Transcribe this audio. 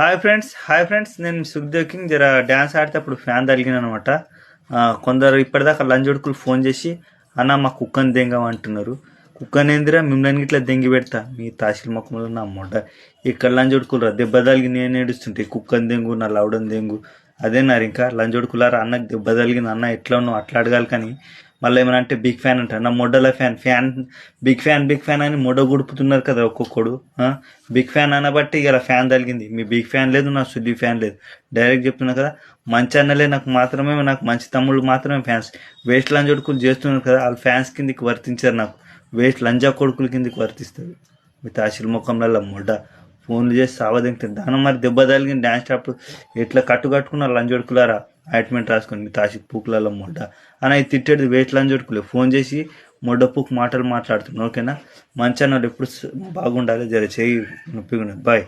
Hi friends నేను Sukhdev king జర dance ఆడితే ఫ్యాన్ తగిలిన అనమాట. కొందరు ఇప్పటిదాకా లంజోడుకులు ఫోన్ చేసి అన్న మా కుక్కని దెంగమంటున్నారు. కుక్కని ఏందిరా మిమ్మల్ని ఇట్లా దెంగి పెడతా మీ తాసిల్ మొక్కలు నా మొడ్డ ఇక్కడ లంజోడుకులు దెబ్బ తగిలి నేను ఏడుస్తుంటే కుక్కని దెంగు నా లౌడని దెంగు అదేనారు ఇంకా లంజోడుకులారా అన్నకు దెబ్బ తగిలింది అన్న ఎట్లా ఉన్నావు అట్లా అడగాలి. కానీ మళ్ళీ ఏమైనా అంటే బిగ్ ఫ్యాన్ అంట నా మొడ్డల ఫ్యాన్ బిగ్ ఫ్యాన్ అని మొడ్డ గుడుపుతున్నారు కదా ఒక్కొక్కడు. బిగ్ ఫ్యాన్ అనబట్టి ఇలా ఫ్యాన్ తగిలింది. మీ బిగ్ ఫ్యాన్ లేదు నా సుద్ది ఫ్యాన్ లేదు. డైరెక్ట్ చెప్తున్నా కదా, మంచి అన్నలే నాకు మంచి తమ్ముళ్ళు మాత్రమే ఫ్యాన్స్. వేస్ట్ లంజ కొడుకులు చేస్తున్నారు కదా వాళ్ళ ఫ్యాన్స్ కిందికి వర్తించారు. నాకు వేస్ట్ లంజా కొడుకుల కిందికి వర్తిస్తుంది. మీ తాసిల్ ముఖంలో మొడ్డ ఫోన్లు చేసి సావదింటుంది దానం. మరి దెబ్బ తగిలిన డ్యాన్స్ స్టాప్ ఎట్లా కట్టుకున్నారు లంజోడుకులారా ఆయింట్మెంట్ రాసుకొని మీ తాసి పూకులలో మొడ్డ అని తిట్టేది వేస్ట్ లంజోడుకులే. ఫోన్ చేసి మొడ్డ పూకు మాటలు మాట్లాడుతున్నాను. ఓకేనా, మంచి అన్నోళ్ళు ఎప్పుడు బాగుండాలి. జర చేయి నొప్పిగా. బాయ్.